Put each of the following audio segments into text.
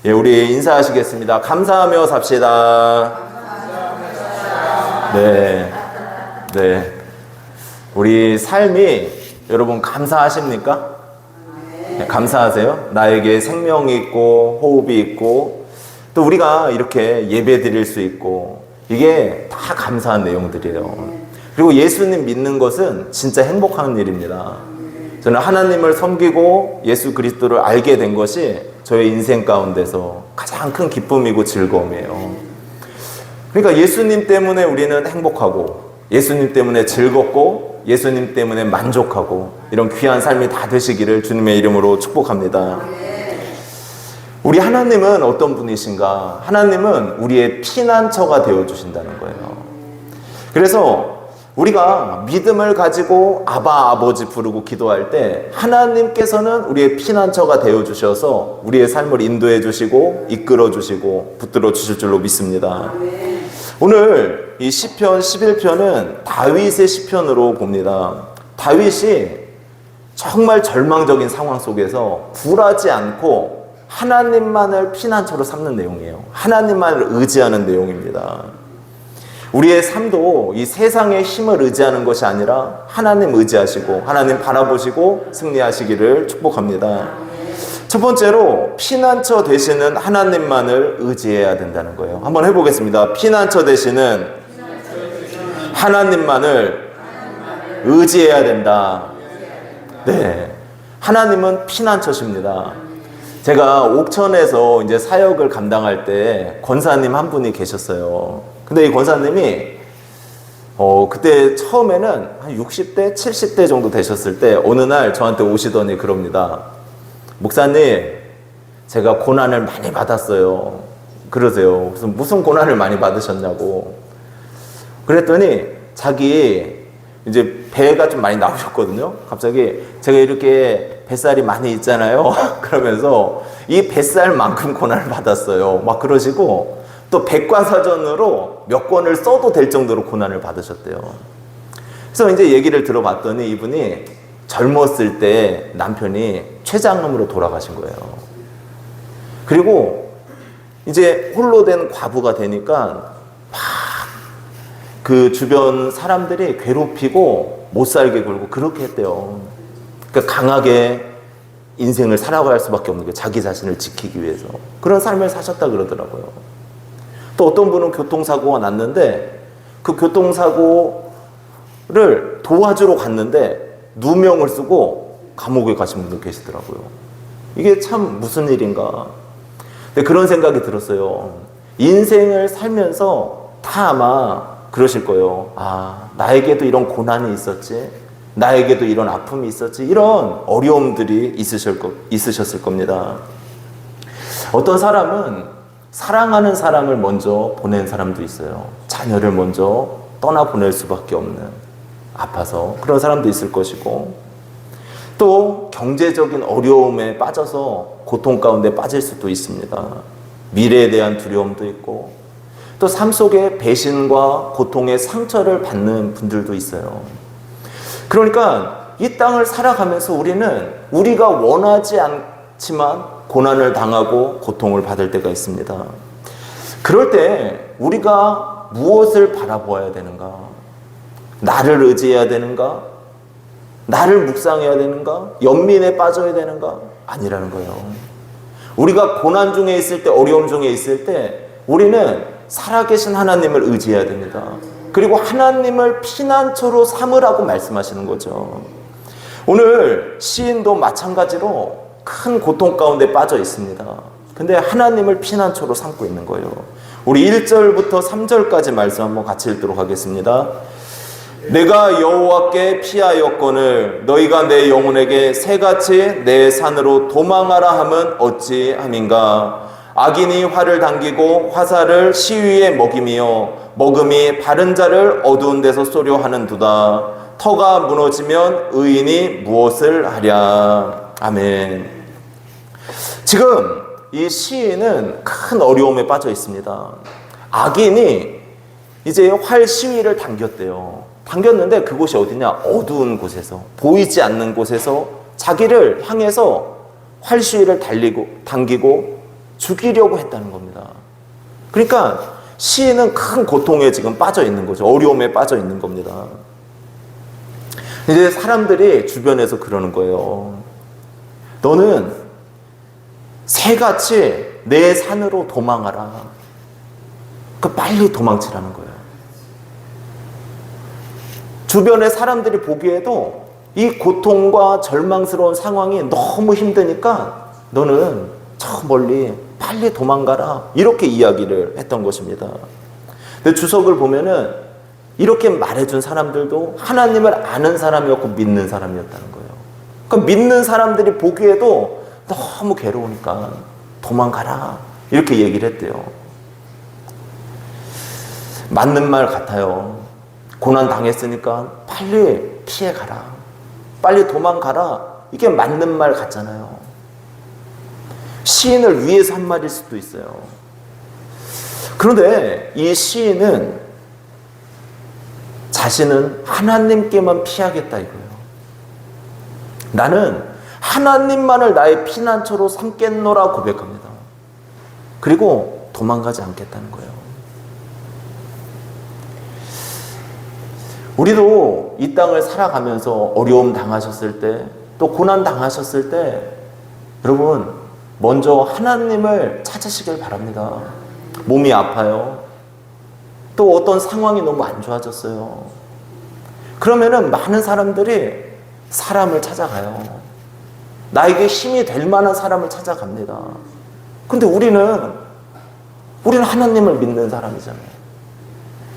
예, 우리 인사하시겠습니다. 감사하며 삽시다. 네. 네. 우리 삶이 여러분 감사하십니까? 네, 감사하세요? 나에게 생명이 있고 호흡이 있고 또 우리가 이렇게 예배 드릴 수 있고 이게 다 감사한 내용들이에요. 그리고 예수님 믿는 것은 진짜 행복한 일입니다. 저는 하나님을 섬기고 예수 그리스도를 알게 된 것이 저의 인생 가운데서 가장 큰 기쁨이고 즐거움이에요. 그러니까 예수님 때문에 우리는 행복하고 예수님 때문에 즐겁고 예수님 때문에 만족하고 이런 귀한 삶이 다 되시기를 주님의 이름으로 축복합니다. 우리 하나님은 어떤 분이신가? 하나님은 우리의 피난처가 되어주신다는 거예요. 그래서 우리가 믿음을 가지고 아바 아버지 부르고 기도할 때 하나님께서는 우리의 피난처가 되어주셔서 우리의 삶을 인도해 주시고 이끌어 주시고 붙들어 주실 줄로 믿습니다. 오늘 이 시편 11편은 다윗의 시편으로 봅니다. 다윗이 정말 절망적인 상황 속에서 굴하지 않고 하나님만을 피난처로 삼는 내용이에요. 하나님만을 의지하는 내용입니다. 우리의 삶도 이 세상의 힘을 의지하는 것이 아니라 하나님 의지하시고 하나님 바라보시고 승리하시기를 축복합니다. 첫 번째로 피난처 되시는 하나님만을 의지해야 된다는 거예요. 한번 해보겠습니다. 피난처 되시는 하나님만을 의지해야 된다. 네, 하나님은 피난처십니다. 제가 옥천에서 이제 사역을 감당할 때 권사님 한 분이 계셨어요. 근데 이 권사님이 그때 처음에는 한 60대, 70대 정도 되셨을 때 어느 날 저한테 오시더니 그럽니다. 목사님, 제가 고난을 많이 받았어요. 그러세요. 그래서 무슨 고난을 많이 받으셨냐고. 그랬더니 자기 이제 배가 좀 많이 나오셨거든요. 갑자기 제가 이렇게 뱃살이 많이 있잖아요. 그러면서 이 뱃살만큼 고난을 받았어요. 막 그러시고 또 백과사전으로 몇 권을 써도 될 정도로 고난을 받으셨대요. 그래서 이제 얘기를 들어봤더니 이분이 젊었을 때 남편이 췌장암으로 돌아가신 거예요. 그리고 이제 홀로 된 과부가 되니까 막 그 주변 사람들이 괴롭히고 못 살게 굴고 그렇게 했대요. 그러니까 강하게 인생을 살아갈 수밖에 없는 거예요. 자기 자신을 지키기 위해서. 그런 삶을 사셨다 그러더라고요. 또 어떤 분은 교통사고가 났는데 그 교통사고를 도와주러 갔는데 누명을 쓰고 감옥에 가신 분도 계시더라고요. 이게 참 무슨 일인가. 근데 그런 생각이 들었어요. 인생을 살면서 다 아마 그러실 거예요. 아, 나에게도 이런 고난이 있었지. 나에게도 이런 아픔이 있었지. 이런 어려움들이 있으셨을 겁니다. 어떤 사람은 사랑하는 사람을 먼저 보낸 사람도 있어요. 자녀를 먼저 떠나보낼 수밖에 없는, 아파서 그런 사람도 있을 것이고, 또 경제적인 어려움에 빠져서 고통 가운데 빠질 수도 있습니다. 미래에 대한 두려움도 있고, 또 삶 속에 배신과 고통의 상처를 받는 분들도 있어요. 그러니까 이 땅을 살아가면서 우리는 우리가 원하지 않지만 고난을 당하고 고통을 받을 때가 있습니다. 그럴 때 우리가 무엇을 바라보아야 되는가? 나를 의지해야 되는가? 나를 묵상해야 되는가? 연민에 빠져야 되는가? 아니라는 거예요. 우리가 고난 중에 있을 때, 어려움 중에 있을 때 우리는 살아계신 하나님을 의지해야 됩니다. 그리고 하나님을 피난처로 삼으라고 말씀하시는 거죠. 오늘 시인도 마찬가지로 큰 고통 가운데 빠져 있습니다. 근데 하나님을 피난처로 삼고 있는 거예요. 우리 1절부터 3절까지 말씀 한번 같이 읽도록 하겠습니다. 내가 여호와께 피하였거늘 너희가 내 영혼에게 새같이 내 산으로 도망하라 함은 어찌함인가. 악인이 활을 당기고 화살을 시위에 먹이며 먹음이 바른 자를 어두운 데서 쏘려 하는도다. 터가 무너지면 의인이 무엇을 하랴. 아멘. 지금 이 시인은 큰 어려움에 빠져 있습니다. 악인이 이제 활 시위를 당겼대요. 당겼는데 그곳이 어디냐? 어두운 곳에서, 보이지 않는 곳에서 자기를 향해서 활 시위를 당기고 죽이려고 했다는 겁니다. 그러니까 시인은 큰 고통에 지금 빠져 있는 거죠. 어려움에 빠져 있는 겁니다. 이제 사람들이 주변에서 그러는 거예요. 너는 새같이 내 산으로 도망하라. 그 빨리 도망치라는 거예요. 주변의 사람들이 보기에도 이 고통과 절망스러운 상황이 너무 힘드니까 너는 저 멀리 빨리 도망가라. 이렇게 이야기를 했던 것입니다. 근데 주석을 보면은 이렇게 말해준 사람들도 하나님을 아는 사람이었고 믿는 사람이었다는 거예요. 그러니까 믿는 사람들이 보기에도 너무 괴로우니까 도망가라. 이렇게 얘기를 했대요. 맞는 말 같아요. 고난 당했으니까 빨리 피해가라. 빨리 도망가라. 이게 맞는 말 같잖아요. 시인을 위해서 한 말일 수도 있어요. 그런데 이 시인은 자신은 하나님께만 피하겠다 이거예요. 나는 하나님만을 나의 피난처로 삼겠노라 고백합니다. 그리고 도망가지 않겠다는 거예요. 우리도 이 땅을 살아가면서 어려움 당하셨을 때, 또 고난 당하셨을 때, 여러분 먼저 하나님을 찾으시길 바랍니다. 몸이 아파요. 또 어떤 상황이 너무 안 좋아졌어요. 그러면은 많은 사람들이 사람을 찾아가요. 나에게 힘이 될 만한 사람을 찾아갑니다. 근데 우리는 하나님을 믿는 사람이잖아요.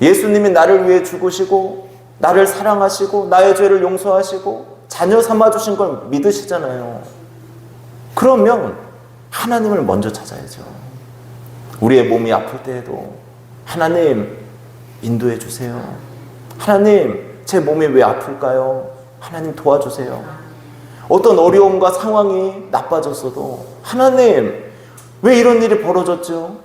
예수님이 나를 위해 죽으시고 나를 사랑하시고 나의 죄를 용서하시고 자녀 삼아주신 걸 믿으시잖아요. 그러면 하나님을 먼저 찾아야죠. 우리의 몸이 아플 때에도 하나님 인도해 주세요. 하나님 제 몸이 왜 아플까요? 하나님 도와주세요. 어떤 어려움과 상황이 나빠졌어도 하나님 왜 이런 일이 벌어졌죠?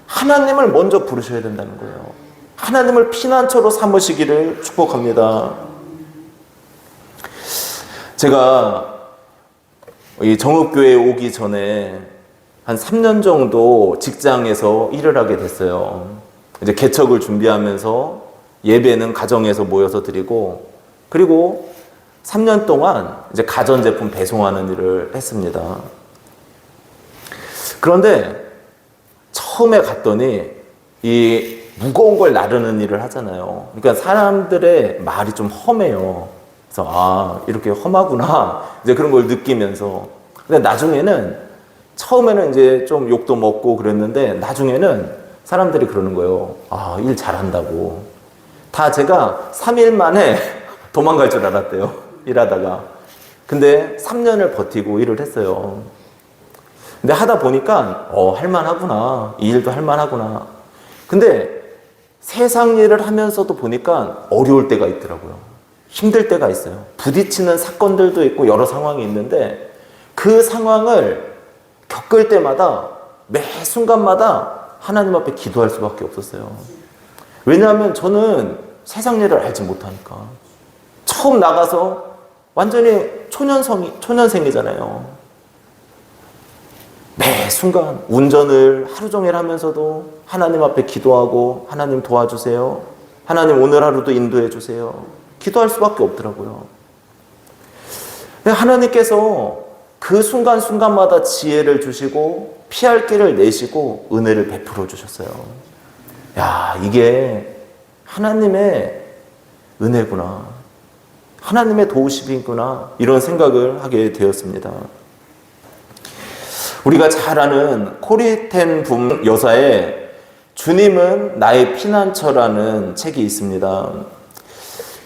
하나님을 먼저 부르셔야 된다는 거예요. 하나님을 피난처로 삼으시기를 축복합니다. 제가 이 정읍교회에 오기 전에 한 3년 정도 직장에서 일을 하게 됐어요. 이제 개척을 준비하면서 예배는 가정에서 모여서 드리고, 그리고 3년 동안 이제 가전제품 배송하는 일을 했습니다. 그런데 처음에 갔더니 이 무거운 걸 나르는 일을 하잖아요. 그러니까 사람들의 말이 좀 험해요. 그래서 이렇게 험하구나 이제 그런 걸 느끼면서, 근데 나중에는 처음에는 이제 좀 욕도 먹고 그랬는데 나중에는 사람들이 그러는 거예요. 일 잘한다고. 다 제가 3일 만에 도망갈 줄 알았대요. 일하다가. 근데 3년을 버티고 일을 했어요. 근데 하다 보니까 할만하구나. 이 일도 할만하구나. 근데 세상 일을 하면서도 보니까 어려울 때가 있더라고요. 힘들 때가 있어요. 부딪히는 사건들도 있고 여러 상황이 있는데 그 상황을 겪을 때마다 매 순간마다 하나님 앞에 기도할 수밖에 없었어요. 왜냐하면 저는 세상 일을 알지 못하니까. 처음 나가서 완전히 초년생이잖아요. 매 순간 운전을 하루 종일 하면서도 하나님 앞에 기도하고 하나님 도와주세요. 하나님 오늘 하루도 인도해 주세요. 기도할 수밖에 없더라고요. 하나님께서 그 순간순간마다 지혜를 주시고 피할 길을 내시고 은혜를 베풀어 주셨어요. 야, 이게 하나님의 은혜구나. 하나님의 도우심이구나. 이런 생각을 하게 되었습니다. 우리가 잘 아는 코리 텐 붐 여사의 주님은 나의 피난처라는 책이 있습니다.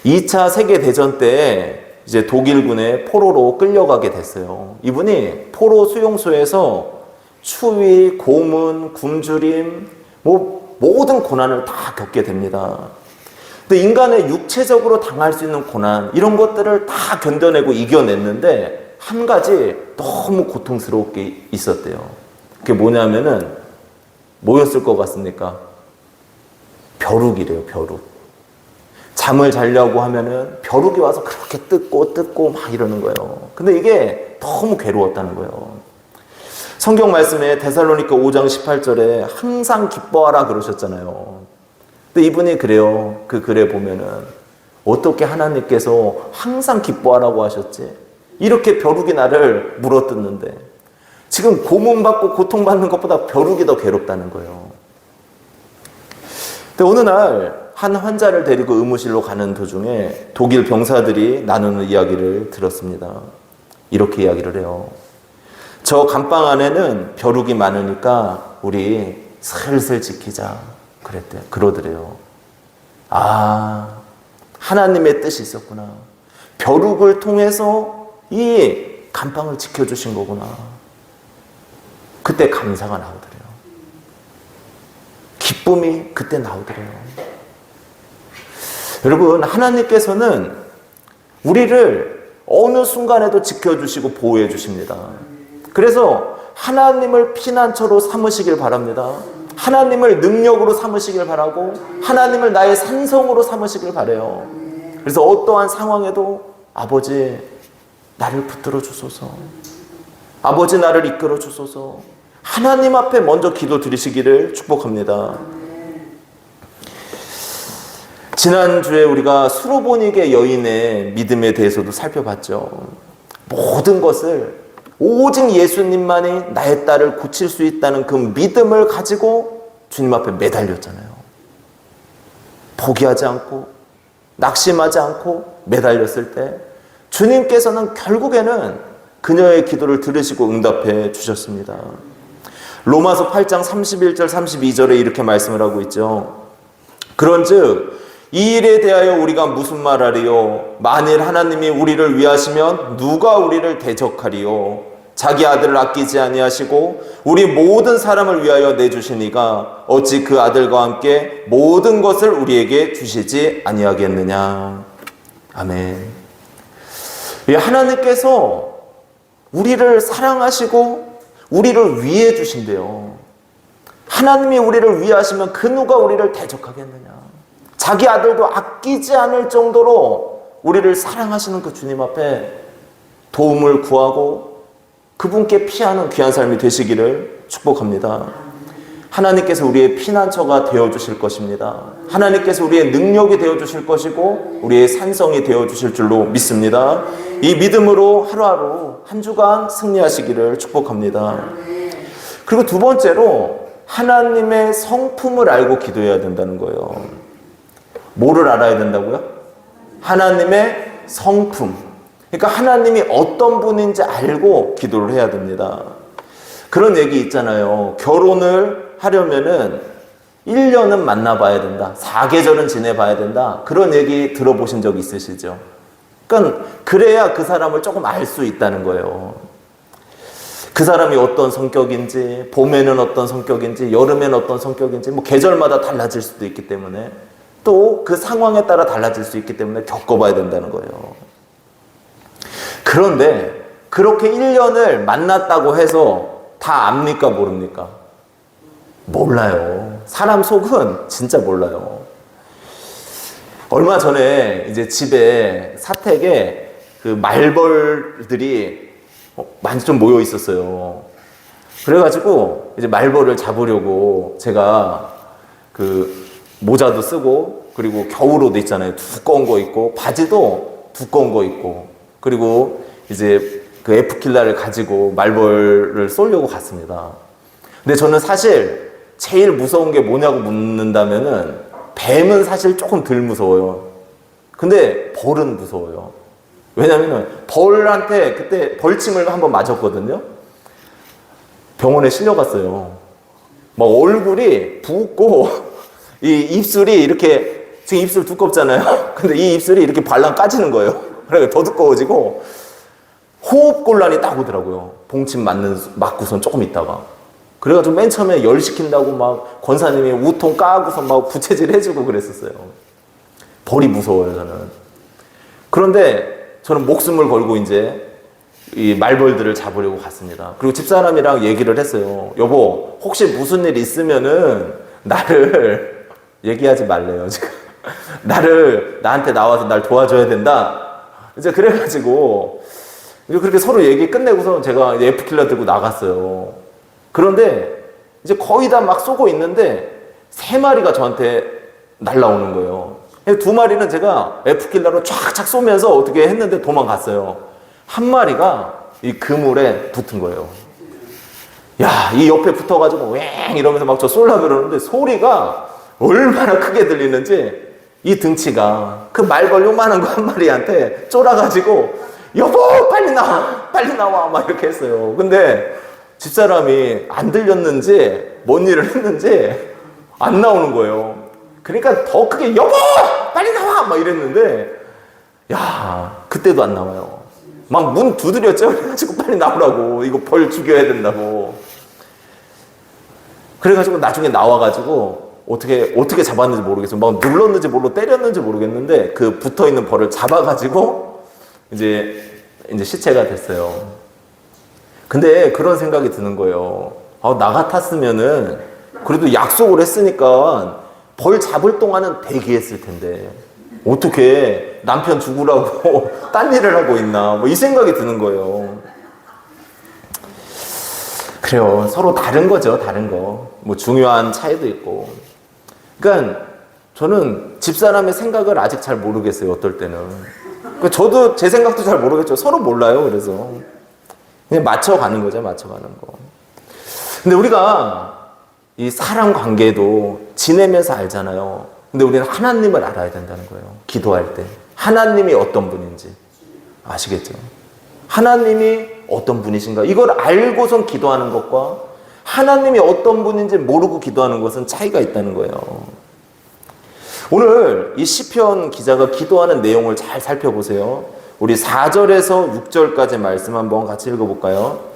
2차 세계대전 때 이제 독일군의 포로로 끌려가게 됐어요. 이분이 포로 수용소에서 추위, 고문, 굶주림, 모든 고난을 다 겪게 됩니다. 근데 인간의 육체적으로 당할 수 있는 고난, 이런 것들을 다 견뎌내고 이겨냈는데 한 가지 너무 고통스러운 게 있었대요. 그게 뭐냐면은 뭐였을 것 같습니까? 벼룩이래요, 벼룩. 잠을 자려고 하면은 벼룩이 와서 그렇게 뜯고 막 이러는 거예요. 근데 이게 너무 괴로웠다는 거예요. 성경 말씀에 데살로니가 5장 18절에 항상 기뻐하라 그러셨잖아요. 근데 이분이 그래요. 그 글에 보면은 어떻게 하나님께서 항상 기뻐하라고 하셨지? 이렇게 벼룩이 나를 물어뜯는데 지금 고문받고 고통받는 것보다 벼룩이 더 괴롭다는 거예요. 근데 어느 날 한 환자를 데리고 의무실로 가는 도중에 독일 병사들이 나누는 이야기를 들었습니다. 이렇게 이야기를 해요. 저 감방 안에는 벼룩이 많으니까 우리 슬슬 지키자 그랬대요. 그러더래요. 아, 하나님의 뜻이 있었구나. 벼룩을 통해서 이 감방을 지켜주신 거구나. 그때 감사가 나오더래요. 기쁨이 그때 나오더래요. 여러분, 하나님께서는 우리를 어느 순간에도 지켜주시고 보호해 주십니다. 그래서 하나님을 피난처로 삼으시길 바랍니다. 하나님을 능력으로 삼으시길 바라고 하나님을 나의 산성으로 삼으시길 바라요. 그래서 어떠한 상황에도 아버지 나를 붙들어 주소서, 아버지 나를 이끌어 주소서, 하나님 앞에 먼저 기도 드리시기를 축복합니다. 지난주에 우리가 수로보니게 여인의 믿음에 대해서도 살펴봤죠. 모든 것을 오직 예수님만이 나의 딸을 고칠 수 있다는 그 믿음을 가지고 주님 앞에 매달렸잖아요. 포기하지 않고 낙심하지 않고 매달렸을 때 주님께서는 결국에는 그녀의 기도를 들으시고 응답해 주셨습니다. 로마서 8장 31절 32절에 이렇게 말씀을 하고 있죠. 그런즉 이 일에 대하여 우리가 무슨 말하리요? 만일 하나님이 우리를 위하시면 누가 우리를 대적하리요? 자기 아들을 아끼지 아니하시고 우리 모든 사람을 위하여 내주시니가 어찌 그 아들과 함께 모든 것을 우리에게 주시지 아니하겠느냐. 아멘. 하나님께서 우리를 사랑하시고 우리를 위해 주신대요. 하나님이 우리를 위하시면 그 누가 우리를 대적하겠느냐. 자기 아들도 아끼지 않을 정도로 우리를 사랑하시는 그 주님 앞에 도움을 구하고 그분께 피하는 귀한 삶이 되시기를 축복합니다. 하나님께서 우리의 피난처가 되어주실 것입니다. 하나님께서 우리의 능력이 되어주실 것이고 우리의 산성이 되어주실 줄로 믿습니다. 이 믿음으로 하루하루 한 주간 승리하시기를 축복합니다. 그리고 두 번째로 하나님의 성품을 알고 기도해야 된다는 거예요. 뭐를 알아야 된다고요? 하나님의 성품. 그러니까 하나님이 어떤 분인지 알고 기도를 해야 됩니다. 그런 얘기 있잖아요. 결혼을 하려면은 1년은 만나봐야 된다. 4계절은 지내봐야 된다. 그런 얘기 들어보신 적 있으시죠? 그러니까 그래야 그 사람을 조금 알 수 있다는 거예요. 그 사람이 어떤 성격인지, 봄에는 어떤 성격인지, 여름에는 어떤 성격인지, 뭐 계절마다 달라질 수도 있기 때문에 또 그 상황에 따라 달라질 수 있기 때문에 겪어봐야 된다는 거예요. 그런데 그렇게 1년을 만났다고 해서 다 압니까 모릅니까? 몰라요. 사람 속은 진짜 몰라요. 얼마 전에 이제 집에 사택에 그 말벌들이 많이 좀 모여 있었어요. 그래가지고 이제 말벌을 잡으려고 제가 그 모자도 쓰고 그리고 겨울옷도 있잖아요. 두꺼운 거 입고 바지도 두꺼운 거 입고 그리고 이제 그 F킬러를 가지고 말벌을 쏘려고 갔습니다. 근데 저는 사실 제일 무서운 게 뭐냐고 묻는다면은 뱀은 사실 조금 덜 무서워요. 근데 벌은 무서워요. 왜냐면은 벌한테 그때 벌침을 한번 맞았거든요. 병원에 실려갔어요. 막 얼굴이 붓고 이 입술이 이렇게 지금 입술 두껍잖아요. 근데 이 입술이 이렇게 발랑 까지는 거예요. 그러니까 더 두꺼워지고 호흡곤란이 딱 오더라고요. 봉침 맞고선 조금 있다가. 그래가지고 맨 처음에 열 시킨다고 막 권사님이 우통 까고서 막 부채질 해주고 그랬었어요. 벌이 무서워요, 저는. 그런데 저는 목숨을 걸고 이제 이 말벌들을 잡으려고 갔습니다. 그리고 집사람이랑 얘기를 했어요. 여보, 혹시 무슨 일 있으면은 나를 얘기하지 말래요, 지금. 나한테 나와서 날 도와줘야 된다. 이제 그래가지고, 그렇게 서로 얘기 끝내고서 제가 F킬러 들고 나갔어요. 그런데 이제 거의 다 막 쏘고 있는데 3마리가 저한테 날라오는 거예요. 2마리는 제가 F킬러로 쫙쫙 쏘면서 어떻게 했는데 도망갔어요. 1마리가 이 그물에 붙은 거예요. 야, 이 옆에 붙어가지고 왱 이러면서 막 저 쏠라 그러는데 소리가 얼마나 크게 들리는지 이 등치가 그 말벌 요만한 거 1마리한테 쫄아가지고 여보 빨리 나와 빨리 나와 막 이렇게 했어요. 근데 집사람이 안 들렸는지 뭔 일을 했는지 안 나오는 거예요. 그러니까 더 크게 여보 빨리 나와 막 이랬는데 야 그때도 안 나와요. 막 문 두드렸죠. 그래가지고 빨리 나오라고 이거 벌 죽여야 된다고. 그래가지고 나중에 나와가지고 어떻게 잡았는지 모르겠어요. 막 눌렀는지 때렸는지 모르겠는데 그 붙어있는 벌을 잡아가지고 이제 시체가 됐어요. 근데 그런 생각이 드는 거예요. 나 같았으면은 그래도 약속을 했으니까 벌 잡을 동안은 대기했을 텐데 어떻게 남편 죽으라고 딴 일을 하고 있나 뭐 이 생각이 드는 거예요. 그래요. 서로 다른 거죠. 다른 거. 뭐 중요한 차이도 있고. 그러니까 저는 집사람의 생각을 아직 잘 모르겠어요. 어떨 때는. 그러니까 저도 제 생각도 잘 모르겠죠. 서로 몰라요. 그래서 그냥 맞춰가는 거죠. 맞춰가는 거. 근데 우리가 이 사람 관계도 지내면서 알잖아요. 근데 우리는 하나님을 알아야 된다는 거예요. 기도할 때. 하나님이 어떤 분인지. 아시겠죠? 하나님이 어떤 분이신가. 이걸 알고선 기도하는 것과 하나님이 어떤 분인지 모르고 기도하는 것은 차이가 있다는 거예요. 오늘 이 시편 기자가 기도하는 내용을 잘 살펴보세요. 우리 4절에서 6절까지 말씀 한번 같이 읽어볼까요?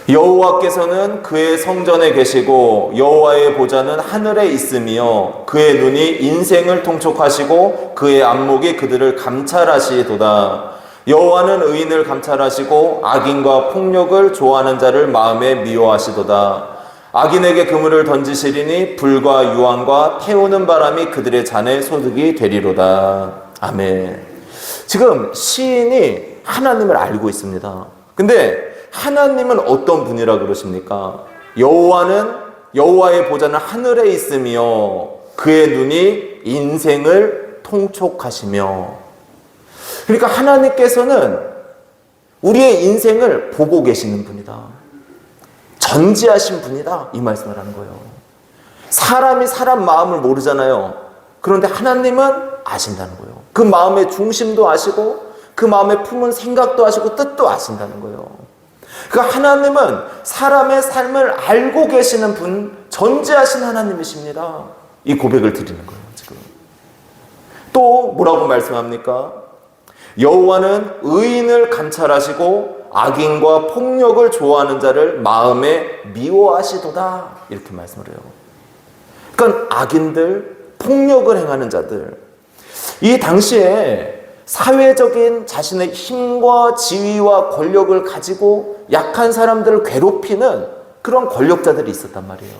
여호와께서는 그의 성전에 계시고 여호와의 보좌는 하늘에 있으며 그의 눈이 인생을 통촉하시고 그의 안목이 그들을 감찰하시도다. 여호와는 의인을 감찰하시고 악인과 폭력을 좋아하는 자를 마음에 미워하시도다. 악인에게 그물을 던지시리니 불과 유황과 태우는 바람이 그들의 잔에 소득이 되리로다. 아멘. 지금 시인이 하나님을 알고 있습니다. 근데 하나님은 어떤 분이라 그러십니까? 여호와의 보좌는 하늘에 있으며 그의 눈이 인생을 통촉하시며. 그러니까 하나님께서는 우리의 인생을 보고 계시는 분이다. 전지하신 분이다. 이 말씀을 하는 거예요. 사람이 사람 마음을 모르잖아요. 그런데 하나님은 아신다는 거예요. 그 마음의 중심도 아시고 그 마음에 품은 생각도 아시고 뜻도 아신다는 거예요. 그러니까 하나님은 사람의 삶을 알고 계시는 분, 전지하신 하나님이십니다. 이 고백을 드리는 거예요. 지금 또 뭐라고 말씀합니까? 여호와는 의인을 감찰하시고 악인과 폭력을 좋아하는 자를 마음에 미워하시도다. 이렇게 말씀을 해요. 그러니까 악인들, 폭력을 행하는 자들, 이 당시에 사회적인 자신의 힘과 지위와 권력을 가지고 약한 사람들을 괴롭히는 그런 권력자들이 있었단 말이에요.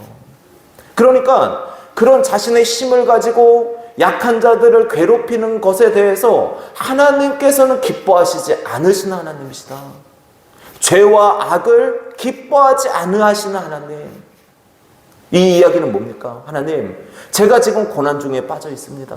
그러니까 그런 자신의 힘을 가지고 약한 자들을 괴롭히는 것에 대해서 하나님께서는 기뻐하시지 않으시는 하나님이시다. 죄와 악을 기뻐하지 않으시는 하나님. 이 이야기는 뭡니까? 하나님, 제가 지금 고난 중에 빠져 있습니다.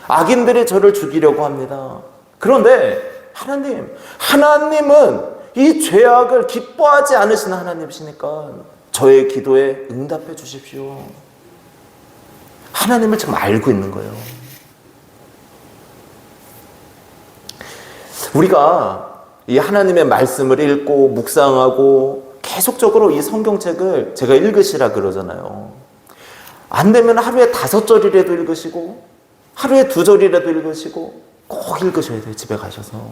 악인들이 저를 죽이려고 합니다. 그런데 하나님은 이 죄악을 기뻐하지 않으시는 하나님이시니까 저의 기도에 응답해 주십시오. 하나님을 지금 알고 있는 거예요. 우리가 이 하나님의 말씀을 읽고 묵상하고 계속적으로 이 성경책을 제가 읽으시라 그러잖아요. 안 되면 하루에 5절이라도 읽으시고 하루에 2절이라도 읽으시고 꼭 읽으셔야 돼요. 집에 가셔서.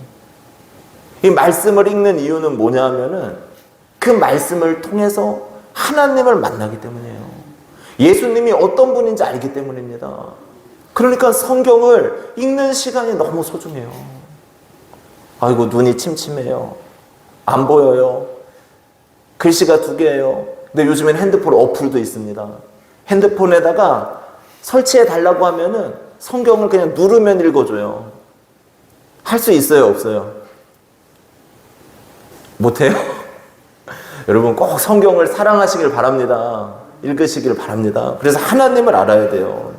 이 말씀을 읽는 이유는 뭐냐 하면은 그 말씀을 통해서 하나님을 만나기 때문이에요. 예수님이 어떤 분인지 알기 때문입니다. 그러니까 성경을 읽는 시간이 너무 소중해요. 아이고 눈이 침침해요. 안 보여요. 글씨가 2개예요. 근데 요즘엔 핸드폰 어플도 있습니다. 핸드폰에다가 설치해 달라고 하면은 성경을 그냥 누르면 읽어줘요. 할 수 있어요? 없어요? 못해요? 여러분 꼭 성경을 사랑하시길 바랍니다. 읽으시길 바랍니다. 그래서 하나님을 알아야 돼요.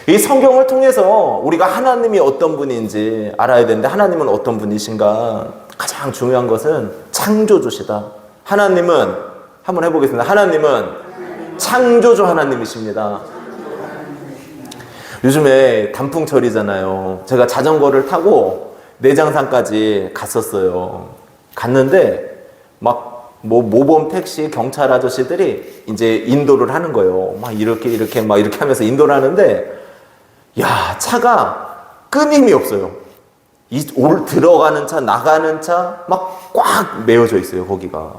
이 성경을 통해서 우리가 하나님이 어떤 분인지 알아야 되는데, 하나님은 어떤 분이신가? 가장 중요한 것은 창조주시다. 하나님은, 한번 해보겠습니다. 하나님은 창조주 하나님이십니다. 요즘에 단풍철이잖아요. 제가 자전거를 타고 내장산까지 갔었어요. 갔는데 막 모범 택시 경찰 아저씨들이 이제 인도를 하는 거예요. 막 이렇게 하면서 인도를 하는데, 야, 차가 끊임이 없어요. 들어가는 차, 나가는 차 막 꽉 메워져 있어요, 거기가.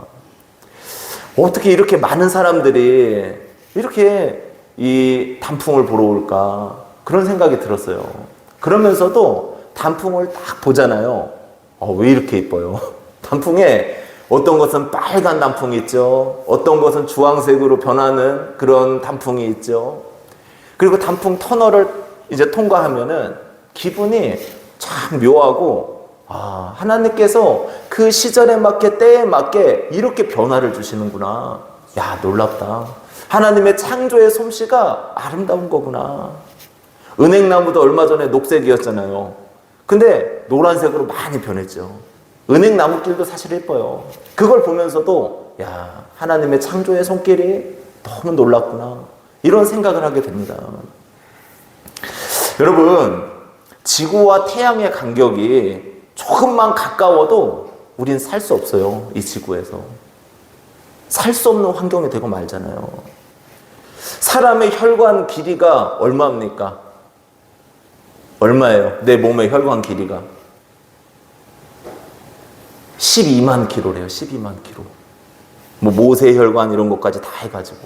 어떻게 이렇게 많은 사람들이 이렇게 이 단풍을 보러 올까? 그런 생각이 들었어요. 그러면서도 단풍을 딱 보잖아요. 왜 이렇게 이뻐요? 단풍에 어떤 것은 빨간 단풍이 있죠. 어떤 것은 주황색으로 변하는 그런 단풍이 있죠. 그리고 단풍 터널을 이제 통과하면은 기분이 참 묘하고, 하나님께서 그 시절에 맞게, 때에 맞게 이렇게 변화를 주시는구나. 야, 놀랍다. 하나님의 창조의 솜씨가 아름다운 거구나. 은행나무도 얼마 전에 녹색이었잖아요. 근데 노란색으로 많이 변했죠. 은행나무길도 사실 예뻐요. 그걸 보면서도, 야, 하나님의 창조의 손길이 너무 놀랍구나. 이런 생각을 하게 됩니다. 여러분, 지구와 태양의 간격이 조금만 가까워도 우린 살 수 없어요. 이 지구에서. 살 수 없는 환경이 되고 말잖아요. 사람의 혈관 길이가 얼마입니까? 얼마예요? 내 몸의 혈관 길이가 12만 킬로래요. 12만 킬로. 모세혈관 이런 것까지 다 해가지고.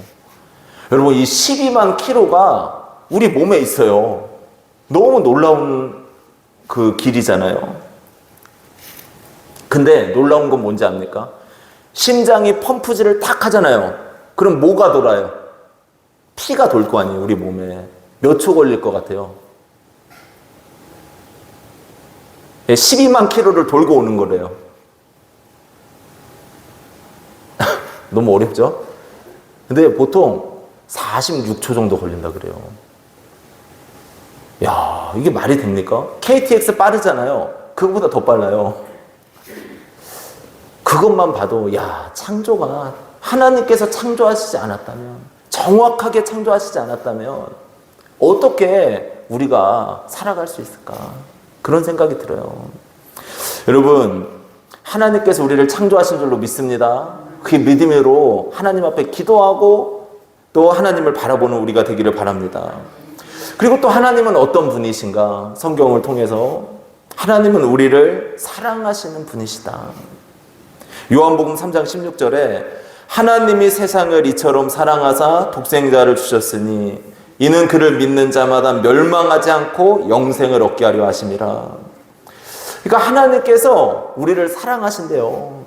여러분, 이 12만 킬로가 우리 몸에 있어요. 너무 놀라운 그 길이잖아요. 근데 놀라운 건 뭔지 압니까? 심장이 펌프질을 탁 하잖아요. 그럼 뭐가 돌아요? 피가 돌 거 아니에요, 우리 몸에. 몇 초 걸릴 것 같아요? 12만 킬로를 돌고 오는 거래요. 너무 어렵죠? 근데 보통 46초 정도 걸린다 그래요. 야, 이게 말이 됩니까? KTX 빠르잖아요. 그거보다 더 빨라요. 그것만 봐도, 야, 창조가 하나님께서 창조하시지 않았다면, 정확하게 창조하시지 않았다면 어떻게 우리가 살아갈 수 있을까? 그런 생각이 들어요. 여러분, 하나님께서 우리를 창조하신 줄로 믿습니다. 그 믿음으로 하나님 앞에 기도하고 또 하나님을 바라보는 우리가 되기를 바랍니다. 그리고 또 하나님은 어떤 분이신가? 성경을 통해서 하나님은 우리를 사랑하시는 분이시다. 요한복음 3장 16절에 하나님이 세상을 이처럼 사랑하사 독생자를 주셨으니 이는 그를 믿는 자마다 멸망하지 않고 영생을 얻게 하려 하심이라. 그러니까 하나님께서 우리를 사랑하신대요.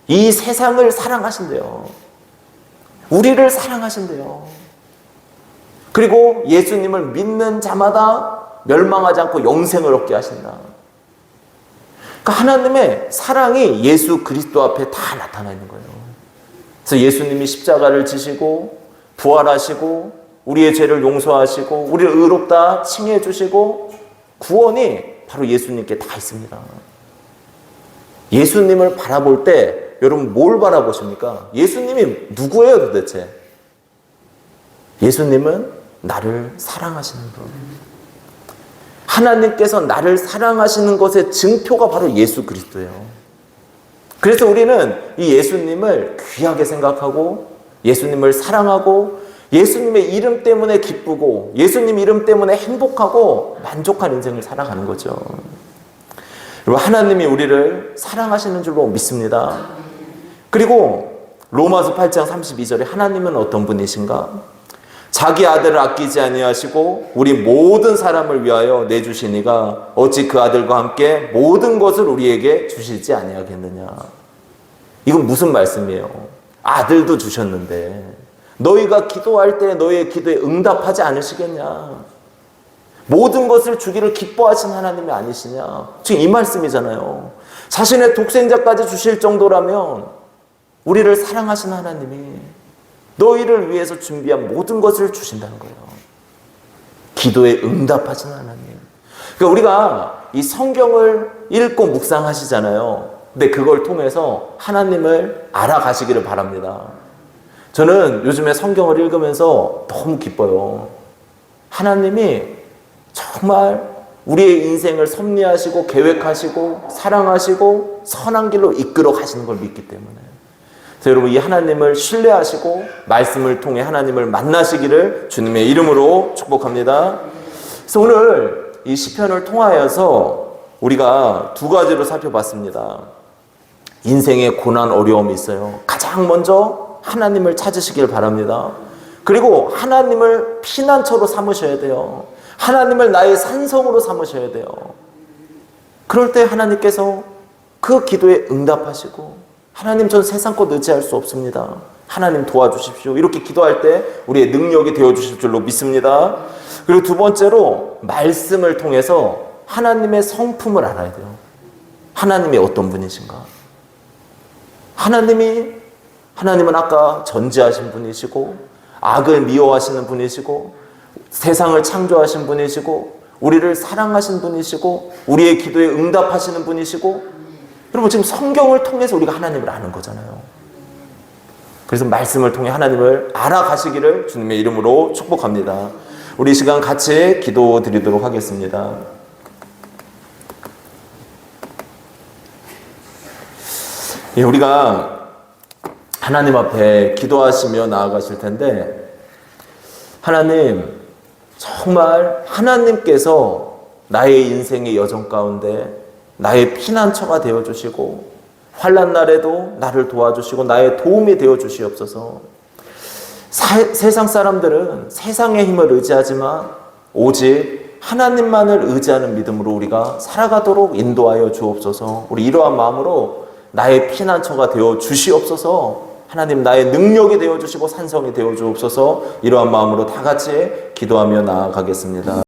이 세상을 사랑하신대요. 우리를 사랑하신대요. 그리고 예수님을 믿는 자마다 멸망하지 않고 영생을 얻게 하신다. 그러니까 하나님의 사랑이 예수 그리스도 앞에 다 나타나 있는 거예요. 그래서 예수님이 십자가를 지시고 부활하시고 우리의 죄를 용서하시고 우리를 의롭다 칭해 주시고 구원이 바로 예수님께 다 있습니다. 예수님을 바라볼 때 여러분 뭘 바라보십니까? 예수님이 누구예요 도대체? 예수님은 나를 사랑하시는 분. 하나님께서 나를 사랑하시는 것의 증표가 바로 예수 그리스도예요. 그래서 우리는 이 예수님을 귀하게 생각하고 예수님을 사랑하고 예수님의 이름 때문에 기쁘고 예수님 이름 때문에 행복하고 만족한 인생을 살아가는 거죠. 여러분, 하나님이 우리를 사랑하시는 줄로 믿습니다. 그리고 로마서 8장 32절에 하나님은 어떤 분이신가? 자기 아들을 아끼지 아니하시고 우리 모든 사람을 위하여 내주시니가 어찌 그 아들과 함께 모든 것을 우리에게 주시지 아니하겠느냐. 이건 무슨 말씀이에요? 아들도 주셨는데 너희가 기도할 때 너희의 기도에 응답하지 않으시겠냐? 모든 것을 주기를 기뻐하신 하나님이 아니시냐? 지금 이 말씀이잖아요. 자신의 독생자까지 주실 정도라면 우리를 사랑하시는 하나님이 너희를 위해서 준비한 모든 것을 주신다는 거예요. 기도에 응답하시는 하나님. 그러니까 우리가 이 성경을 읽고 묵상하시잖아요. 근데 그걸 통해서 하나님을 알아가시기를 바랍니다. 저는 요즘에 성경을 읽으면서 너무 기뻐요. 하나님이 정말 우리의 인생을 섭리하시고 계획하시고 사랑하시고 선한 길로 이끌어 가시는 걸 믿기 때문에. 그래서 여러분 이 하나님을 신뢰하시고 말씀을 통해 하나님을 만나시기를 주님의 이름으로 축복합니다. 그래서 오늘 이 시편을 통하여서 우리가 두 가지로 살펴봤습니다. 인생에 고난 어려움이 있어요. 가장 먼저 하나님을 찾으시길 바랍니다. 그리고 하나님을 피난처로 삼으셔야 돼요. 하나님을 나의 산성으로 삼으셔야 돼요. 그럴 때 하나님께서 그 기도에 응답하시고 하나님 전 세상 것 의지할 수 없습니다. 하나님 도와주십시오. 이렇게 기도할 때 우리의 능력이 되어주실 줄로 믿습니다. 그리고 두 번째로 말씀을 통해서 하나님의 성품을 알아야 돼요. 하나님이 어떤 분이신가? 하나님은 아까 전지하신 분이시고 악을 미워하시는 분이시고 세상을 창조하신 분이시고 우리를 사랑하신 분이시고 우리의 기도에 응답하시는 분이시고 여러분 지금 성경을 통해서 우리가 하나님을 아는 거잖아요. 그래서 말씀을 통해 하나님을 알아가시기를 주님의 이름으로 축복합니다. 우리 이 시간 같이 기도 드리도록 하겠습니다. 우리가 하나님 앞에 기도하시며 나아가실 텐데 하나님 정말 하나님께서 나의 인생의 여정 가운데 나의 피난처가 되어주시고 환난 날에도 나를 도와주시고 나의 도움이 되어주시옵소서. 세상 사람들은 세상의 힘을 의지하지만 오직 하나님만을 의지하는 믿음으로 우리가 살아가도록 인도하여 주옵소서. 우리 이러한 마음으로 나의 피난처가 되어 주시옵소서. 하나님 나의 능력이 되어주시고 산성이 되어주옵소서. 이러한 마음으로 다 같이 기도하며 나아가겠습니다.